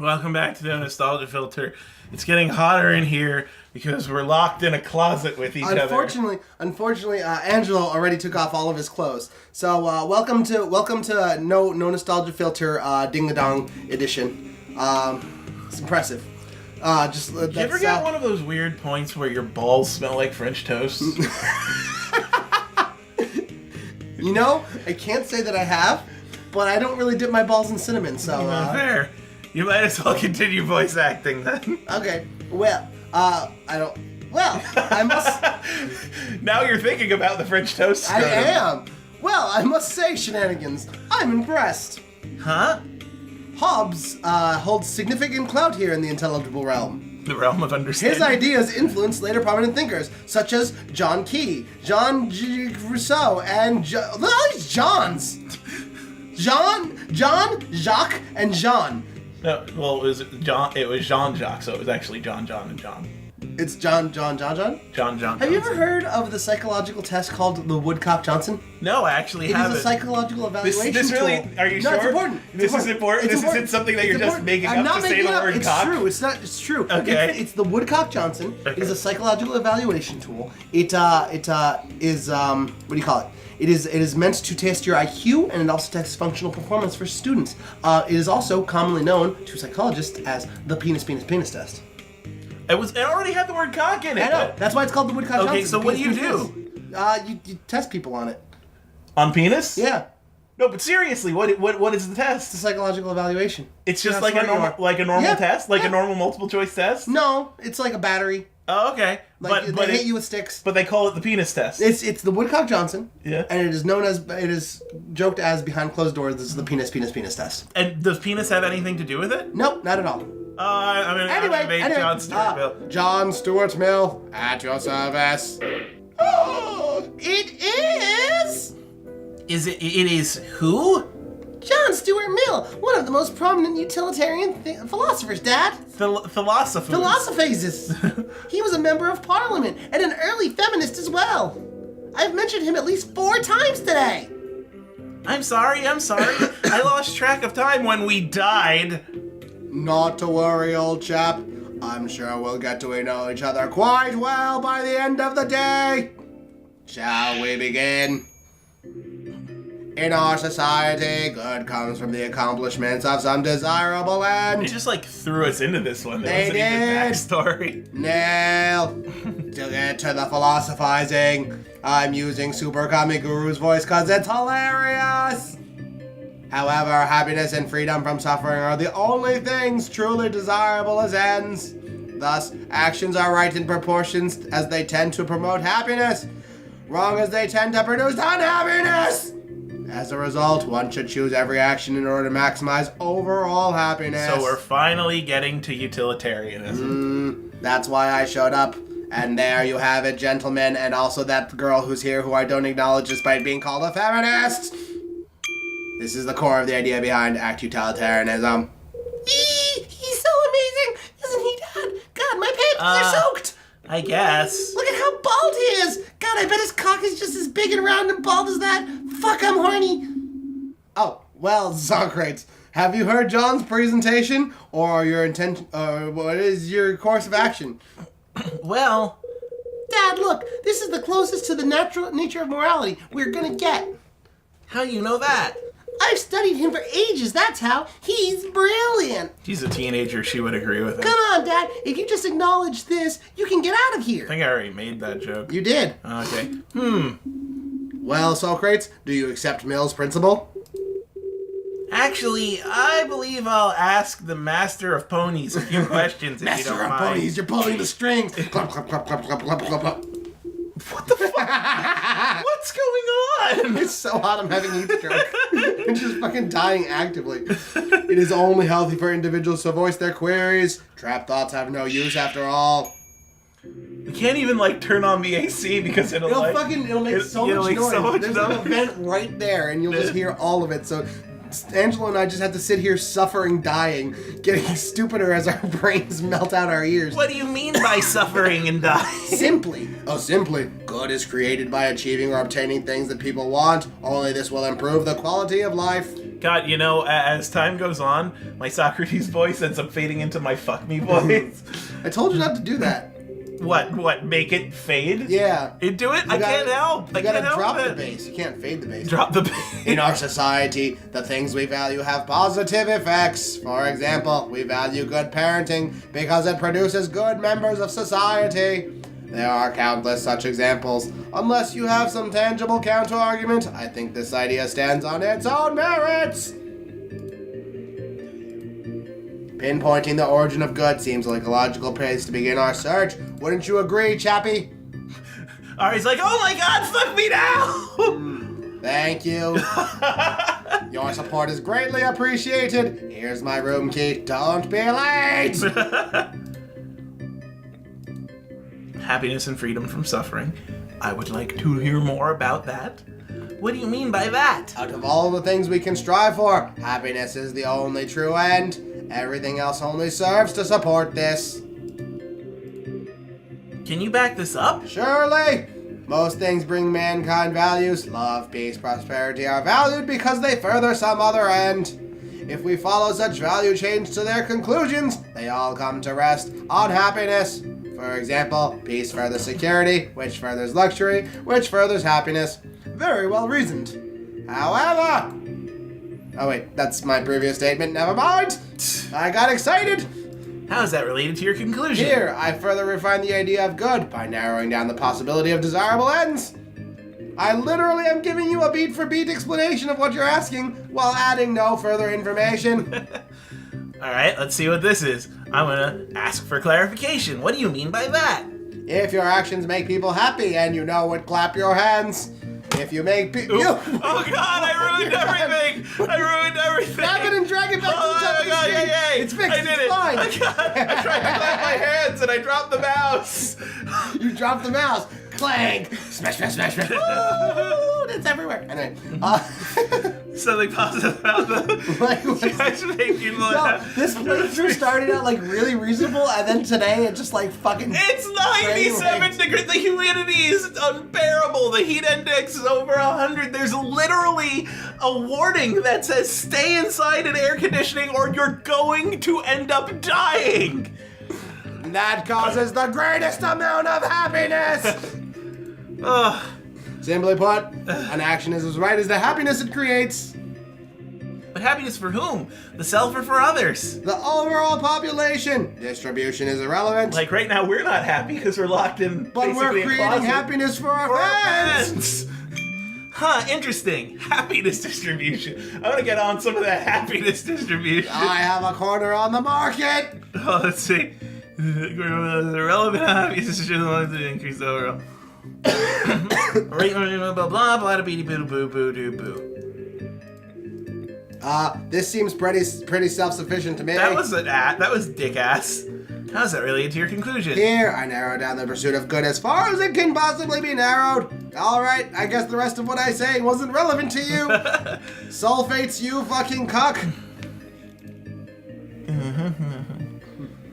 Welcome back to the Nostalgia Filter. It's getting hotter in here because we're locked in a closet with each other. Unfortunately, Angelo already took off all of his clothes. So welcome to No Nostalgia Filter Ding a Dong edition. It's impressive. Did you ever get one of those weird points where your balls smell like French toast? You know, I can't say that I have, but I don't really dip my balls in cinnamon, so... Fair. You might as well continue voice acting then. Okay, well, I must... Now you're thinking about the French toast scrotum. I am. Well, I must say, Shenanigans, I'm impressed. Huh? Hobbes holds significant clout here in the intelligible realm. The realm of understanding. His ideas influenced later prominent thinkers, such as John Key, Jean Rousseau, and look at all these Johns! John, Jacques, and Jean. No, well, it was Jean-Jacques, so it was actually John, and John. It's John? John. Have you ever heard of the psychological test called the Woodcock-Johnson? No, I actually haven't. It is a psychological evaluation this really, tool. are you sure? No, it's important. This is important? This isn't something that you're just making up to say the word it's cock? True. It's true. Okay. It's the Woodcock-Johnson. Okay. It is a psychological evaluation tool. It is what do you call it? It is meant to test your IQ, and it also tests functional performance for students. It is also commonly known to psychologists as the penis test. It already had the word cock in it. I know. That's why it's called the Woodcock-Johnson. Okay, so what do you do? You test people on it. On penis? Yeah. No, but seriously, what is the test? It's a psychological evaluation. It's just like a normal test, like a normal multiple choice test. No, it's like a battery. Oh, okay. But they hit you with sticks. But they call it the penis test. It's the Woodcock-Johnson. Yeah. And it is joked as behind closed doors. This is the penis test. And does penis have anything to do with it? Nope, not at all. Anyway, John Stuart Mill. John Stuart Mill at your service. Oh, it is. It is who? John Stuart Mill, one of the most prominent utilitarian philosophers, Dad. Philosopher. Philosophizes. He was a member of Parliament and an early feminist as well. I've mentioned him at least 4 times today. I'm sorry. I lost track of time when we died. Not to worry, old chap. I'm sure we'll get to know each other quite well by the end of the day. Shall we begin? In our society, good comes from the accomplishments of some desirable end. They just threw us into this one. They wasn't did. Even backstory. Nail. To get to the philosophizing, I'm using Super Kami Guru's voice because it's hilarious. However, happiness and freedom from suffering are the only things truly desirable as ends. Thus, actions are right in proportions as they tend to promote happiness, wrong as they tend to produce unhappiness. As a result, one should choose every action in order to maximize overall happiness. So we're finally getting to utilitarianism. That's why I showed up. And there you have it, gentlemen, and also that girl who's here who I don't acknowledge despite being called a feminist. This is the core of the idea behind act utilitarianism. He's so amazing, isn't he, Dad? God, my pants are soaked. I guess. Look at how bald he is. God, I bet his cock is just as big and round and bald as that. Fuck, I'm horny. Oh, well, Socrates, have you heard John's presentation, or your intention? What is your course of action? Well, Dad, look, this is the closest to the natural nature of morality we're gonna get. How do you know that? I've studied him for ages, that's how. He's brilliant. She's a teenager, she would agree with him. Come on, Dad, if you just acknowledge this, you can get out of here. I think I already made that joke. You did. Okay. Well, Socrates, do you accept Mill's principle? Actually, I believe I'll ask the master of ponies a few questions if you don't mind. Master of ponies, you're pulling the strings. Clap, clap, clap, clap, clap, clap, clap, clap. What the fuck? What's going on? It's so hot I'm having heat stroke. I'm just fucking dying actively. It is only healthy for individuals to voice their queries. Trap thoughts have no use after all. You can't even turn on the AC because it'll It'll make so much noise. There's noise. a vent right there and you'll just hear all of it. So Angelo and I just have to sit here suffering, dying, getting stupider as our brains melt out our ears. What do you mean by suffering and dying? Simply, good is created by achieving or obtaining things that people want. Only this will improve the quality of life. God, you know, as time goes on, my Socrates voice ends up fading into my fuck me voice. I told you not to do that. What? Make it fade? Yeah. Into it? I can't help. You gotta drop the bass. You can't fade the bass. Drop the bass. In our society, the things we value have positive effects. For example, we value good parenting because it produces good members of society. There are countless such examples. Unless you have some tangible counter-argument, I think this idea stands on its own merits. Pinpointing the origin of good seems like a logical place to begin our search. Wouldn't you agree, Chappie? Ari's like, oh my god, fuck me now! Thank you. Your support is greatly appreciated. Here's my room key. Don't be late! Happiness and freedom from suffering. I would like to hear more about that. What do you mean by that? Out of all the things we can strive for, happiness is the only true end. Everything else only serves to support this. Can you back this up? Surely! Most things bring mankind values. Love, peace, prosperity are valued because they further some other end. If we follow such value chains to their conclusions, they all come to rest on happiness. For example, peace furthers security, which furthers luxury, which furthers happiness. Very well reasoned. However... Oh wait, that's my previous statement. Never mind. I got excited. How is that related to your conclusion? Here, I further refine the idea of good by narrowing down the possibility of desirable ends. I literally am giving you a beat-for-beat explanation of what you're asking while adding no further information. Alright, let's see what this is. I'm gonna ask for clarification. What do you mean by that? If your actions make people happy and you know it, clap your hands. If you make people... Oh god, I ruined everything! I ruined everything! Grab it and drag it back to the top of the screen. Yay! It's fixed, I did it's it! fine. I tried to clap my hands and I dropped the mouse! You dropped the mouse. Clang! Smash, smash, smash, smash. Ooh, it's everywhere. Anyway, Something positive about the... like, Just make people this playthrough started out like really reasonable, and then today it just like fucking... It's 97 degrees. The humidity is unbearable. The heat index is over 100. There's literally a warning that says stay inside in air conditioning or you're going to end up dying. That causes the greatest amount of happiness! Ugh. Simply put, an action is as right as the happiness it creates. But happiness for whom? The self or for others? The overall population. Distribution is irrelevant. Like right now, we're not happy because we're locked in. But we're basically a creating closet happiness for our for our friends. friends. Huh, interesting. Happiness distribution. I want to get on some of that happiness distribution. I have a corner on the market. Oh, let's see. The relevant happiness distribution to increase the overall. Blah blah blah blah boo boo boo doo boo. This seems pretty self-sufficient to me. That was dick ass. How's that related to your conclusion? Here, I narrow down the pursuit of good as far as it can possibly be narrowed. Alright, I guess the rest of what I say wasn't relevant to you. Sulfates, you fucking cuck.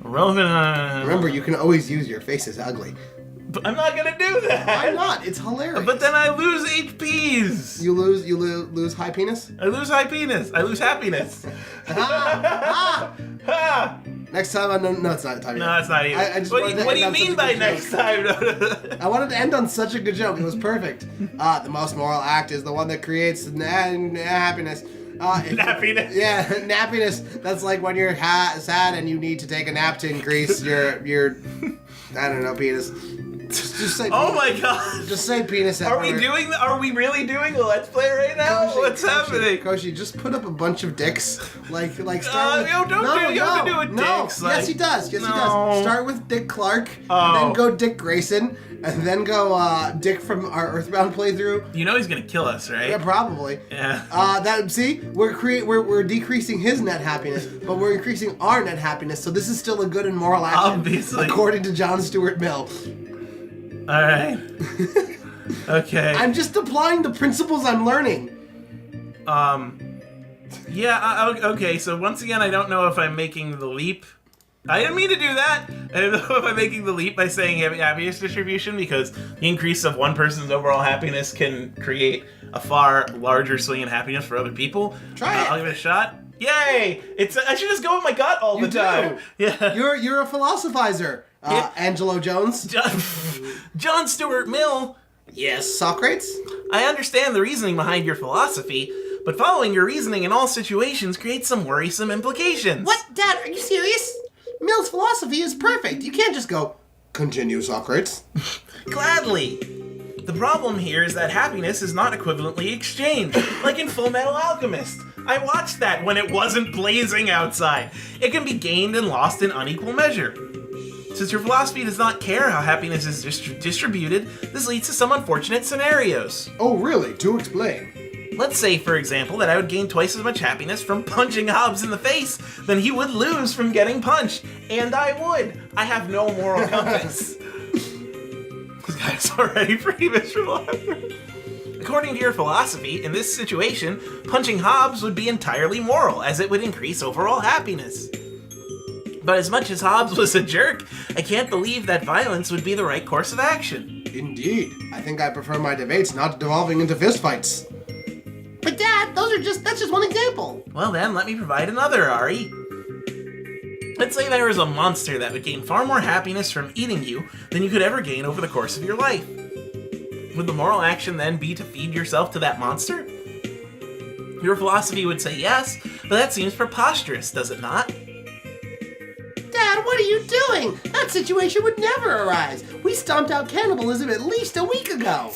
Relevant. Remember, you can always use your face as ugly. But I'm not gonna do that. Why not? It's hilarious. But then I lose HPs. You lose high penis? I lose high penis. I lose happiness. Next time, no, it's not time. No, it's not even. I just what wanted to do you end on mean such a by good next joke. time? I wanted to end on such a good joke. It was perfect. The most moral act is the one that creates happiness. Nappiness. Yeah, nappiness. That's like when you're sad and you need to take a nap to increase your I don't know, penis. Just say. Oh penis. my god. Just say penis. Are we really doing a let's play right now? Koshi, What's happening? Koshi, just put up a bunch of dicks. Like start with. You have to do it dicks. No. Like, Yes, he does. Yes, no. he does. Start with Dick Clark, Oh. then go Dick Grayson, and then go Dick from our Earthbound playthrough. You know he's gonna kill us, right? Yeah, probably. Yeah. We're decreasing his net happiness, but we're increasing our net happiness. So this is still a good and moral action, Obviously. according to John Stuart Mill. All right. Okay. I'm just applying the principles I'm learning. Yeah. Okay. So once again, I don't know if I'm making the leap. I didn't mean to do that. I don't know if I'm making the leap by saying happiness distribution because the increase of one person's overall happiness can create a far larger swing in happiness for other people. Try it. I'll give it a shot. Yay! I should just go with my gut all the time. Yeah. You're a philosophizer. Angelo Jones. John Stuart Mill. Yes, Socrates. I understand the reasoning behind your philosophy, but following your reasoning in all situations creates some worrisome implications. What, Dad? Are you serious? Mill's philosophy is perfect. You can't just go, continue, Socrates. Gladly. The problem here is that happiness is not equivalently exchanged, like in Full Metal Alchemist. I watched that when it wasn't blazing outside. It can be gained and lost in unequal measure. Since your philosophy does not care how happiness is distributed, this leads to some unfortunate scenarios. Oh, really? Do explain. Let's say, for example, that I would gain twice as much happiness from punching Hobbes in the face than he would lose from getting punched. And I would. I have no moral compass. This guy's already pretty miserable. According to your philosophy, in this situation, punching Hobbes would be entirely moral, as it would increase overall happiness. But as much as Hobbes was a jerk, I can't believe that violence would be the right course of action. Indeed. I think I prefer my debates not devolving into fistfights. But Dad, that's just one example. Well then, let me provide another, Ari. Let's say there was a monster that would gain far more happiness from eating you than you could ever gain over the course of your life. Would the moral action then be to feed yourself to that monster? Your philosophy would say yes, but that seems preposterous, does it not? Dad, what are you doing? That situation would never arise. We stomped out cannibalism at least a week ago.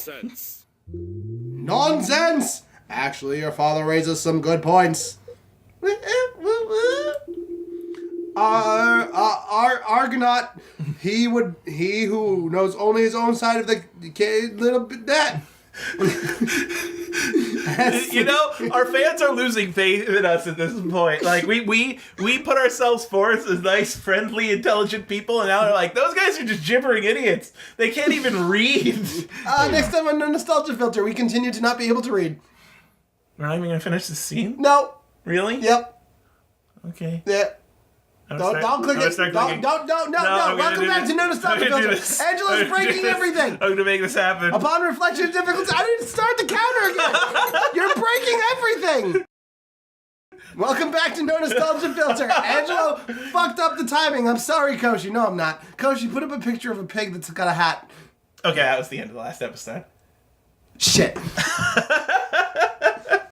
Nonsense! Actually, your father raises some good points. Argonaut, he who knows only his own side of the little bit that. You know, our fans are losing faith in us at this point. Like, we put ourselves forth as nice, friendly, intelligent people, and now they're like, those guys are just gibbering idiots. They can't even read. Next time on the Nostalgia Filter, we continue to not be able to read. We're not even going to finish this scene? No. Really? Yep. Okay. Yeah. Don't click it. No. Welcome back to No Nostalgia Filter. Angelo's breaking everything. I'm gonna make this happen. Upon reflection of difficulty, I didn't start the counter again. You're breaking everything. Welcome back to No Nostalgia Filter. Angelo fucked up the timing. I'm sorry, Koshi. No, I'm not. Koshi, put up a picture of a pig that's got a hat. Okay, that was the end of the last episode. Shit.